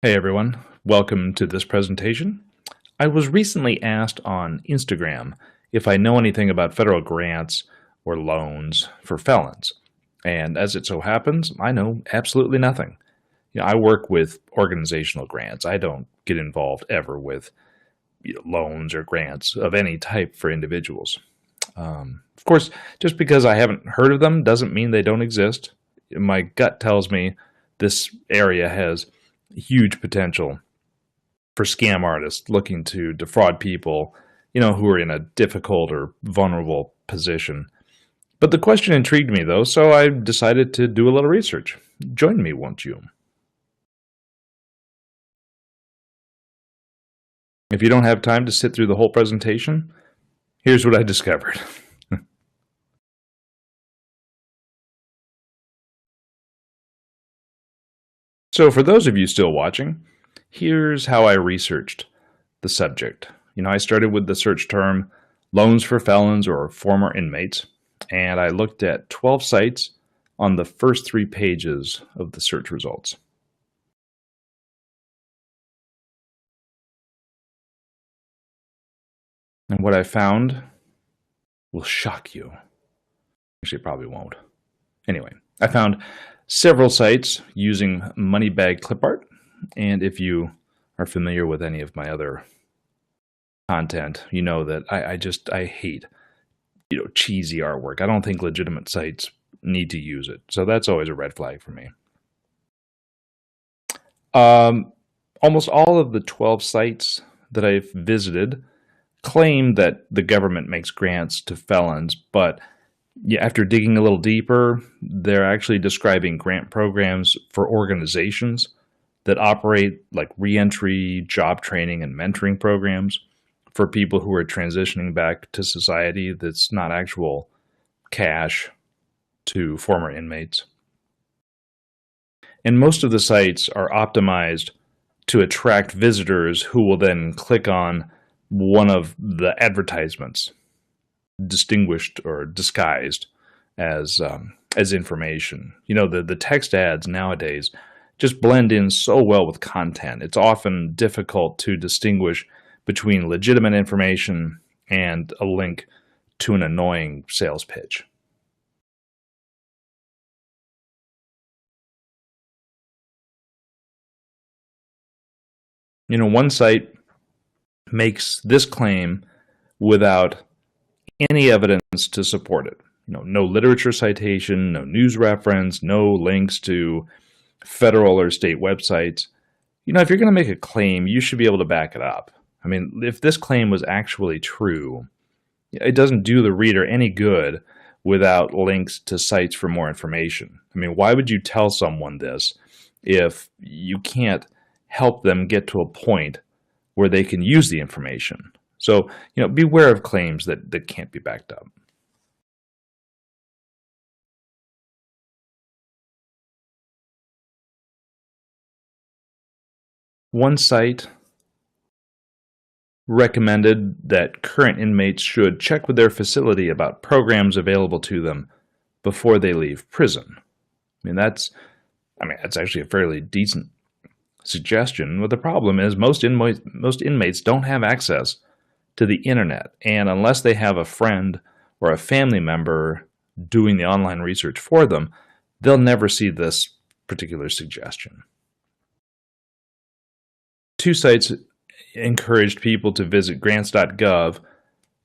Hey everyone, welcome to this presentation. I was recently asked on Instagram if I know anything about federal grants or loans for felons. And as it so happens, I know absolutely nothing. I work with organizational grants. I don't get involved ever with loans or grants of any type for individuals. Of course, just because I haven't heard of them doesn't mean they don't exist. My gut tells me this area has huge potential for scam artists looking to defraud people, who are in a difficult or vulnerable position. But the question intrigued me, though, so I decided to do a little research. Join me, won't you? If you don't have time to sit through the whole presentation, here's what I discovered. So for those of you still watching, here's how I researched the subject. I started with the search term loans for felons or former inmates, and I looked at 12 sites on the first 3 pages of the search results. And what I found will shock you. Actually, it probably won't. Anyway, I found several sites using money bag clip art, and if you are familiar with any of my other content, you know that I hate cheesy artwork. I don't think legitimate sites need to use it, so that's always a red flag for me. Almost all of the 12 sites that I've visited claim that the government makes grants to felons, but after digging a little deeper, they're actually describing grant programs for organizations that operate like reentry, job training, and mentoring programs for people who are transitioning back to society. That's not actual cash to former inmates. And most of the sites are optimized to attract visitors who will then click on one of the advertisements, distinguished or disguised as information. The text ads nowadays just blend in so well with content. It's often difficult to distinguish between legitimate information and a link to an annoying sales pitch. One site makes this claim without any evidence to support it. No literature citation, no news reference, no links to federal or state websites. If you're going to make a claim, you should be able to back it up. I mean, if this claim was actually true, it doesn't do the reader any good without links to sites for more information. I mean, why would you tell someone this if you can't help them get to a point where they can use the information? So, beware of claims that can't be backed up. One site recommended that current inmates should check with their facility about programs available to them before they leave prison. That's actually a fairly decent suggestion, but the problem is most inmates don't have access to the internet, and unless they have a friend or a family member doing the online research for them, they'll never see this particular suggestion. 2 sites encouraged people to visit grants.gov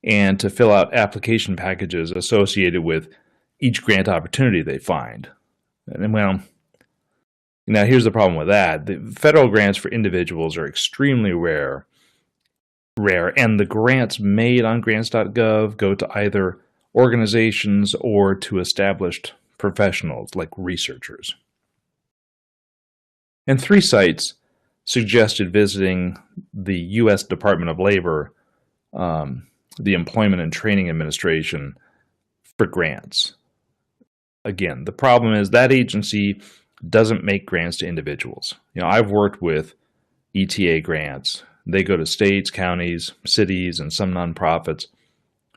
and to fill out application packages associated with each grant opportunity they find. And well, now here's the problem with that. The federal grants for individuals are extremely rare, and the grants made on grants.gov go to either organizations or to established professionals like researchers. And 3 sites suggested visiting the U.S. Department of Labor, the Employment and Training Administration, for grants. Again, the problem is that agency doesn't make grants to individuals. I've worked with ETA grants. They go to states, counties, cities, and some nonprofits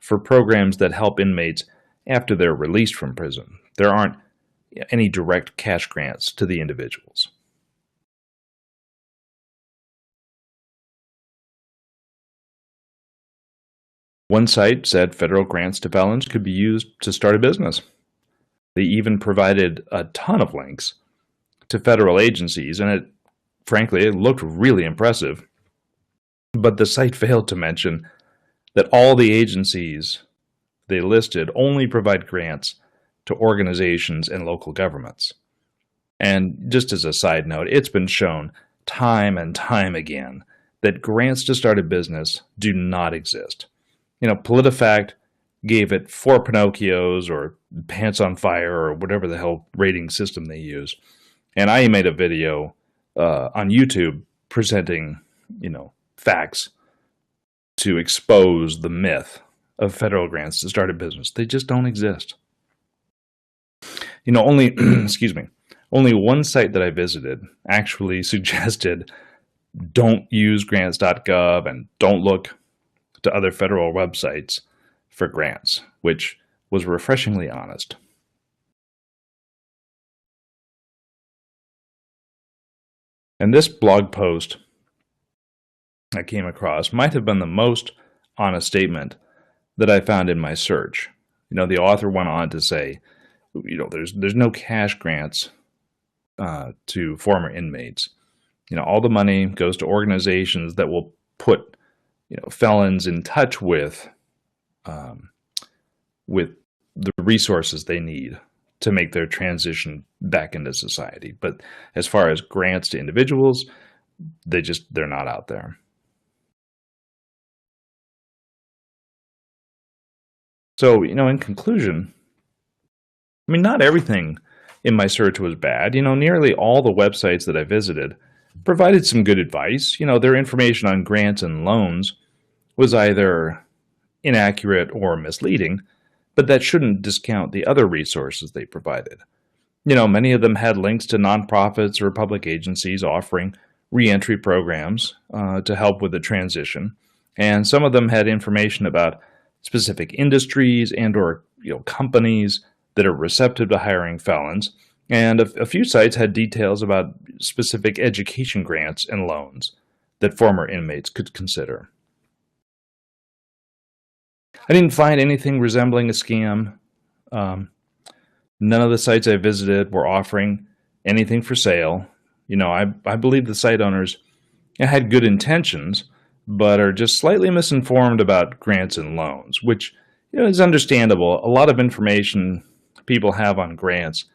for programs that help inmates after they're released from prison. There aren't any direct cash grants to the individuals. One site said federal grants to felons could be used to start a business. They even provided a ton of links to federal agencies, and frankly, it looked really impressive. But the site failed to mention that all the agencies they listed only provide grants to organizations and local governments. And just as a side note, it's been shown time and time again that grants to start a business do not exist. PolitiFact gave it 4 Pinocchios or pants on fire or whatever the hell rating system they use. And I made a video on YouTube presenting, facts to expose the myth of federal grants to start a business. They just don't exist. Only, excuse me, only one site that I visited actually suggested don't use grants.gov and don't look to other federal websites for grants, which was refreshingly honest. And this blog post I came across might have been the most honest statement that I found in my search. The author went on to say, there's no cash grants to former inmates. All the money goes to organizations that will put, felons in touch with the resources they need to make their transition back into society. But as far as grants to individuals, they're not out there. So, in conclusion, not everything in my search was bad. Nearly all the websites that I visited provided some good advice. Their information on grants and loans was either inaccurate or misleading, but that shouldn't discount the other resources they provided. Many of them had links to nonprofits or public agencies offering reentry programs to help with the transition, and some of them had information about specific industries and or companies that are receptive to hiring felons, and a few sites had details about specific education grants and loans that former inmates could consider. I didn't find anything resembling a scam. None of the sites I visited were offering anything for sale. I believe the site owners had good intentions, but are just slightly misinformed about grants and loans, which is understandable. A lot of information people have on grants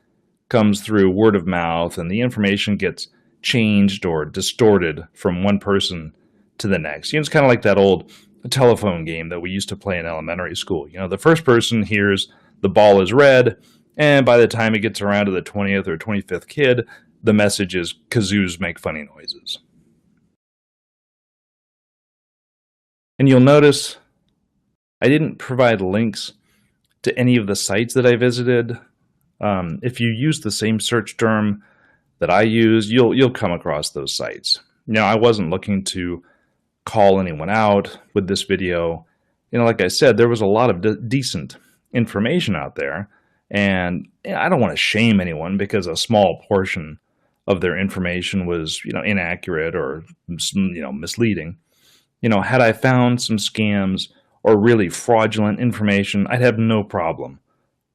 comes through word of mouth, and the information gets changed or distorted from one person to the next. It's kind of like that old telephone game that we used to play in elementary school. The first person hears the ball is red, and by the time it gets around to the 20th or 25th kid, the message is kazoos make funny noises. And you'll notice I didn't provide links to any of the sites that I visited. If you use the same search term that I use, you'll come across those sites. I wasn't looking to call anyone out with this video. Like I said, there was a lot of decent information out there, and I don't want to shame anyone because a small portion of their information was, inaccurate or, misleading. Had I found some scams or really fraudulent information, I'd have no problem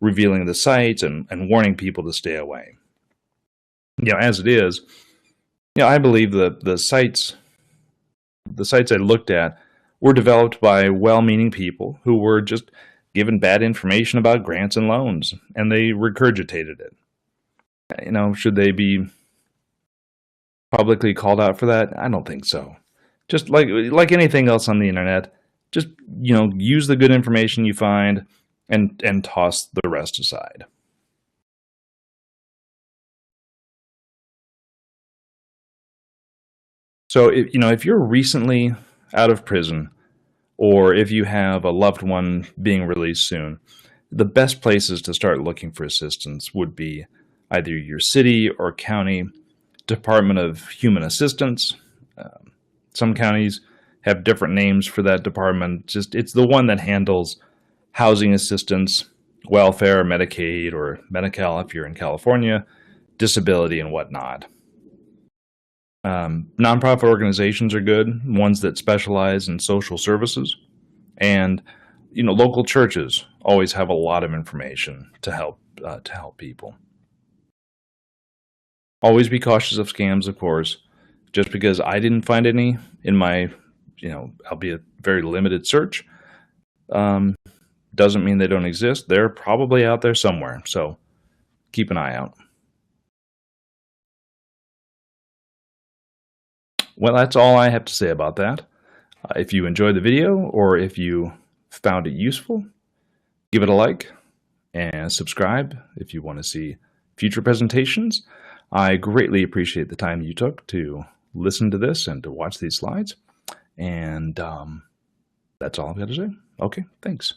revealing the sites and warning people to stay away. As it is, I believe that the sites I looked at were developed by well-meaning people who were just given bad information about grants and loans, and they regurgitated it. Should they be publicly called out for that? I don't think so. Just like anything else on the internet, just use the good information you find and toss the rest aside. So if you're recently out of prison, or if you have a loved one being released soon, the best places to start looking for assistance would be either your city or county Department of Human Assistance. Some counties have different names for that department. It's the one that handles housing assistance, welfare, Medicaid, or Medi-Cal if you're in California, disability, and whatnot. Nonprofit organizations are good, ones that specialize in social services. And local churches always have a lot of information to help people. Always be cautious of scams, of course. Just because I didn't find any in my, albeit very limited search, um, doesn't mean they don't exist. They're probably out there somewhere. So keep an eye out. Well, that's all I have to say about that. If you enjoyed the video or if you found it useful, give it a like and subscribe if you want to see future presentations. I greatly appreciate the time you took to listen to this and to watch these slides. And that's all I've got to say. Okay, thanks.